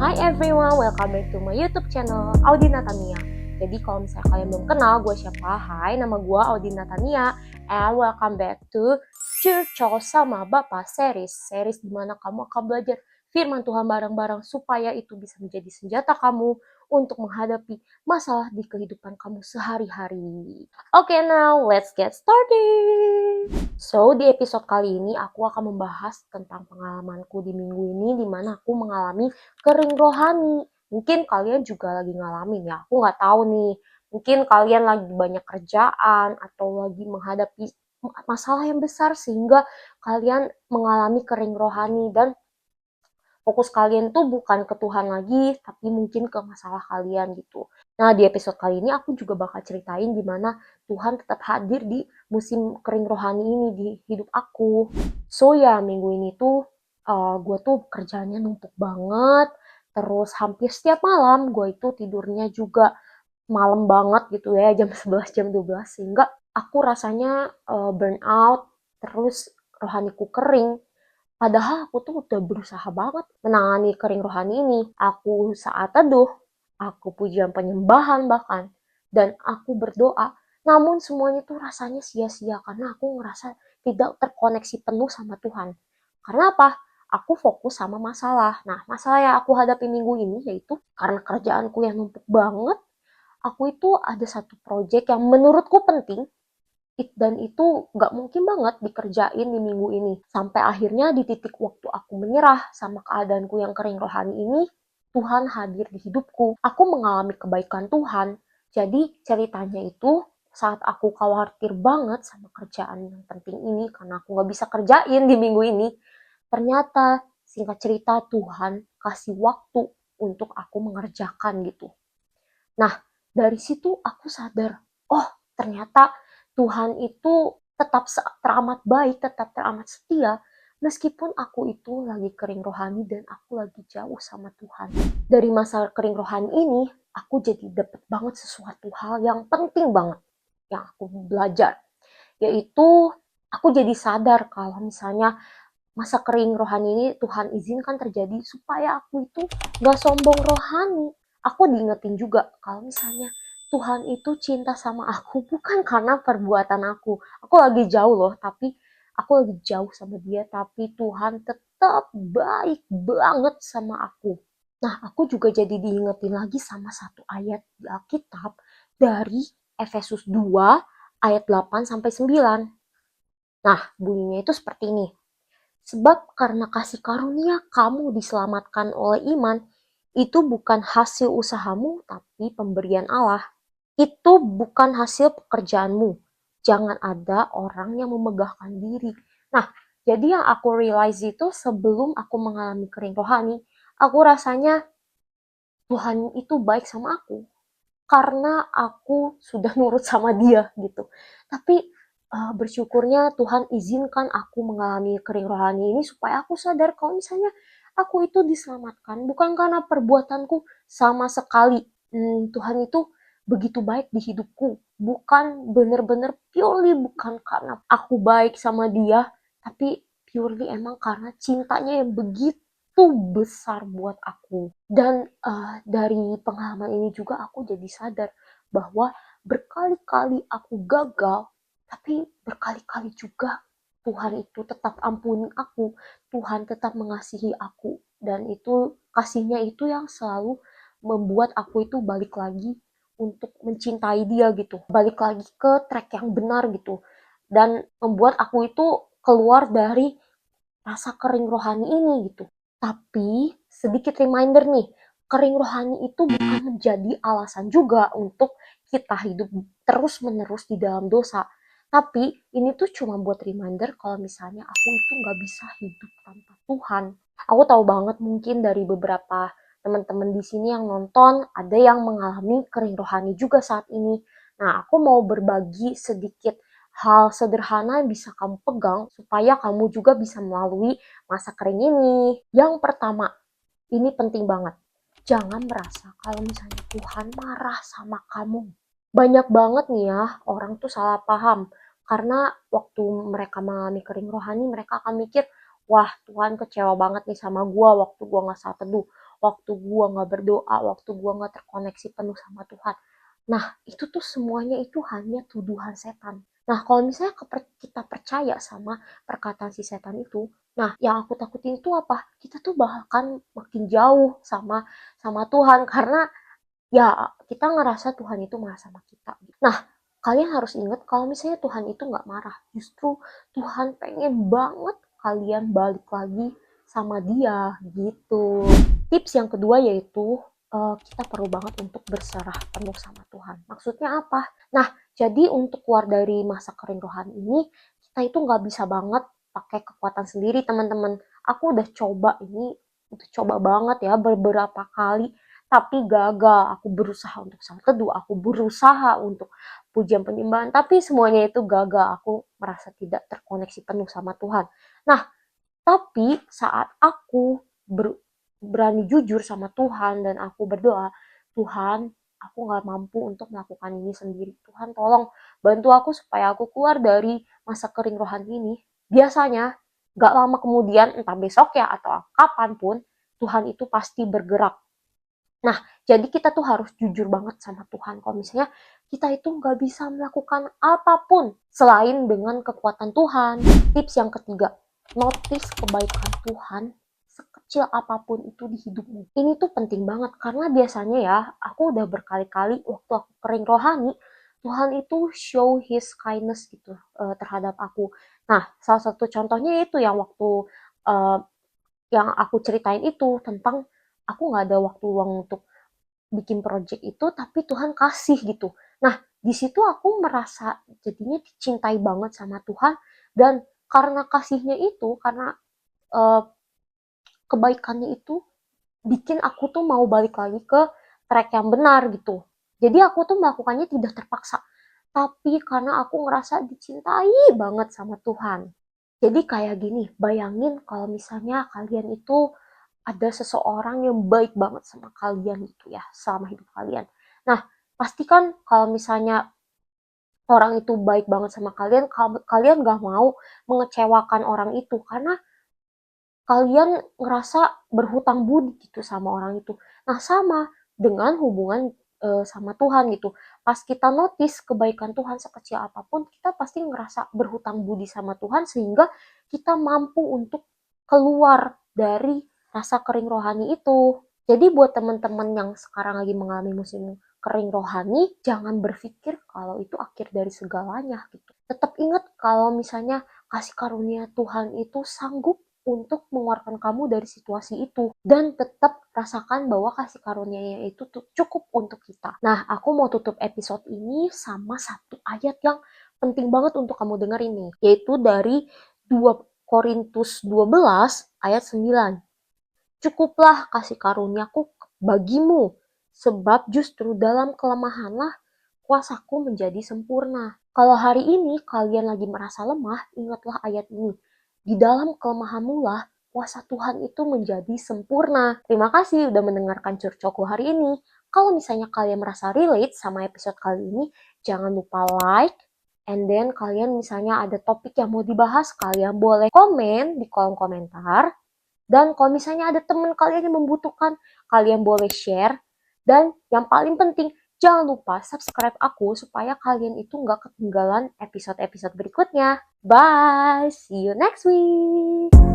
Hi everyone, welcome back to my YouTube channel Audi Natania. Jadi kalau misalnya kalian belum kenal gue siapa, hai nama gue Audi Natania and welcome back to Curcol sama Bapak series dimana kamu akan belajar firman Tuhan bareng-bareng supaya itu bisa menjadi senjata kamu untuk menghadapi masalah di kehidupan kamu sehari-hari. Oke, now let's get started. So, di episode kali ini aku akan membahas tentang pengalamanku di minggu ini di mana aku mengalami kering rohani. Mungkin kalian juga lagi ngalamin ya, aku nggak tahu nih. Mungkin kalian lagi banyak kerjaan atau lagi menghadapi masalah yang besar sehingga kalian mengalami kering rohani dan fokus kalian tuh bukan ke Tuhan lagi, tapi mungkin ke masalah kalian gitu. Nah, di episode kali ini aku juga bakal ceritain gimana Tuhan tetap hadir di musim kering rohani ini di hidup aku. So ya, minggu ini tuh gue tuh kerjanya numpuk banget, terus hampir setiap malam gue itu tidurnya juga malam banget gitu ya, jam 11, jam 12, sehingga aku rasanya burn out, terus rohaniku kering. Padahal aku tuh udah berusaha banget menangani kering rohani ini. Aku saat teduh, aku pujian penyembahan bahkan, dan aku berdoa. Namun semuanya tuh rasanya sia-sia karena aku ngerasa tidak terkoneksi penuh sama Tuhan. Karena apa? Aku fokus sama masalah. Nah, masalah yang aku hadapi minggu ini yaitu karena kerjaanku yang numpuk banget, aku itu ada satu project yang menurutku penting, dan itu nggak mungkin banget dikerjain di minggu ini. Sampai akhirnya di titik waktu aku menyerah sama keadaanku yang kering rohani ini, Tuhan hadir di hidupku. Aku mengalami kebaikan Tuhan. Jadi ceritanya itu saat aku khawatir banget sama kerjaan yang penting ini karena aku nggak bisa kerjain di minggu ini, ternyata singkat cerita Tuhan kasih waktu untuk aku mengerjakan gitu. Nah, dari situ aku sadar, oh ternyata Tuhan itu tetap teramat baik, tetap teramat setia, meskipun aku itu lagi kering rohani dan aku lagi jauh sama Tuhan. Dari masa kering rohani ini, aku jadi dapet banget sesuatu hal yang penting banget yang aku belajar. Yaitu aku jadi sadar kalau misalnya masa kering rohani ini Tuhan izinkan terjadi supaya aku itu gak sombong rohani. Aku diingetin juga kalau misalnya Tuhan itu cinta sama aku bukan karena perbuatan aku. Aku lagi jauh loh, tapi aku lagi jauh sama dia, tapi Tuhan tetap baik banget sama aku. Nah, aku juga jadi diingetin lagi sama satu ayat di Alkitab dari Efesus 2 ayat 8 sampai 9. Nah, bunyinya itu seperti ini. Sebab karena kasih karunia kamu diselamatkan oleh iman, itu bukan hasil usahamu, tapi pemberian Allah. Itu bukan hasil pekerjaanmu. Jangan ada orang yang memegahkan diri. Nah, jadi yang aku realize itu sebelum aku mengalami kering rohani, aku rasanya Tuhan itu baik sama aku karena aku sudah nurut sama dia gitu. Tapi bersyukurnya Tuhan izinkan aku mengalami kering rohani ini supaya aku sadar kalau misalnya aku itu diselamatkan bukan karena perbuatanku sama sekali. Tuhan itu begitu baik di hidupku, bukan bener-bener purely bukan karena aku baik sama dia, tapi purely emang karena cintanya yang begitu besar buat aku. Dan dari pengalaman ini juga aku jadi sadar bahwa berkali-kali aku gagal, tapi berkali-kali juga Tuhan itu tetap ampuni aku, Tuhan tetap mengasihi aku, dan itu kasihnya itu yang selalu membuat aku itu balik lagi untuk mencintai dia gitu, balik lagi ke track yang benar gitu, dan membuat aku itu keluar dari rasa kering rohani ini gitu. Tapi sedikit reminder nih, kering rohani itu bukan menjadi alasan juga untuk kita hidup terus-menerus di dalam dosa. Tapi ini tuh cuma buat reminder kalau misalnya aku itu nggak bisa hidup tanpa Tuhan. Aku tahu banget mungkin dari beberapa teman-teman di sini yang nonton ada yang mengalami kering rohani juga saat ini. Nah, aku mau berbagi sedikit hal sederhana yang bisa kamu pegang supaya kamu juga bisa melalui masa kering ini. Yang pertama, ini penting banget. Jangan merasa kalau misalnya Tuhan marah sama kamu. Banyak banget nih ya, orang tuh salah paham. Karena waktu mereka mengalami kering rohani, mereka akan mikir, wah Tuhan kecewa banget nih sama gua waktu gua gak saat teduh. waktu gue gak berdoa, waktu gue gak terkoneksi penuh sama Tuhan. Nah, itu tuh semuanya itu hanya tuduhan setan. Nah, kalau misalnya kita percaya sama perkataan si setan itu, nah, yang aku takutin itu apa? Kita tuh bahkan makin jauh sama Tuhan, karena ya kita ngerasa Tuhan itu marah sama kita. Nah, kalian harus ingat kalau misalnya Tuhan itu nggak marah, justru Tuhan pengen banget kalian balik lagi sama dia gitu. Tips yang kedua yaitu kita perlu banget untuk berserah penuh sama Tuhan. Maksudnya apa? Nah, jadi untuk keluar dari masa kering rohani ini, kita itu nggak bisa banget pakai kekuatan sendiri, teman-teman. Aku udah coba banget ya beberapa kali, tapi gagal. Aku berusaha untuk salat teduh, aku berusaha untuk pujian penyembahan, tapi semuanya itu gagal. Aku merasa tidak terkoneksi penuh sama Tuhan. Nah, tapi saat aku berani jujur sama Tuhan dan aku berdoa, Tuhan, aku gak mampu untuk melakukan ini sendiri. Tuhan, tolong bantu aku supaya aku keluar dari masa kering rohani ini. Biasanya, gak lama kemudian, entah besok ya atau kapanpun, Tuhan itu pasti bergerak. Nah, jadi kita tuh harus jujur banget sama Tuhan. Kalau misalnya kita itu nggak bisa melakukan apapun selain dengan kekuatan Tuhan. Tips yang ketiga, notice kebaikan Tuhan sekecil apapun itu di hidupmu. Ini tuh penting banget karena biasanya ya, aku udah berkali-kali waktu aku kering rohani, Tuhan itu show his kindness gitu terhadap aku. Nah, salah satu contohnya itu yang waktu uh, yang aku ceritain itu tentang aku nggak ada waktu luang untuk bikin project itu, tapi Tuhan kasih gitu. Nah, di situ aku merasa jadinya dicintai banget sama Tuhan, dan karena kasihnya itu, karena uh, kebaikannya itu bikin aku tuh mau balik lagi ke track yang benar gitu. Jadi aku tuh melakukannya tidak terpaksa, tapi karena aku ngerasa dicintai banget sama Tuhan. Jadi kayak gini, bayangin kalau misalnya kalian itu ada seseorang yang baik banget sama kalian gitu ya, selama hidup kalian. Nah, pastikan kalau misalnya orang itu baik banget sama kalian, kalian gak mau mengecewakan orang itu, karena kalian ngerasa berhutang budi gitu sama orang itu. Nah, sama dengan hubungan sama Tuhan gitu. Pas kita notice kebaikan Tuhan sekecil apapun, kita pasti ngerasa berhutang budi sama Tuhan sehingga kita mampu untuk keluar dari rasa kering rohani itu. Jadi buat teman-teman yang sekarang lagi mengalami musim kering rohani, jangan berpikir kalau itu akhir dari segalanya gitu. Tetap ingat kalau misalnya kasih karunia Tuhan itu sanggup untuk mengeluarkan kamu dari situasi itu, dan tetap rasakan bahwa kasih karunia-Nya itu cukup untuk kita. Nah, aku mau tutup episode ini sama satu ayat yang penting banget untuk kamu dengar ini, yaitu dari 2 Korintus 12 ayat 9. Cukuplah kasih karuniaku bagimu, sebab justru dalam kelemahanlah kuasaku menjadi sempurna. Kalau hari ini kalian lagi merasa lemah, ingatlah ayat ini. Di dalam kelemahanmu lah kuasa Tuhan itu menjadi sempurna. Terima kasih udah mendengarkan curcokku hari ini. Kalau misalnya kalian merasa relate sama episode kali ini, jangan lupa like, and then kalian misalnya ada topik yang mau dibahas, kalian boleh komen di kolom komentar. Dan kalau misalnya ada teman kalian yang membutuhkan, kalian boleh share. Dan yang paling penting, jangan lupa subscribe aku supaya kalian itu nggak ketinggalan episode-episode berikutnya. Bye! See you next week!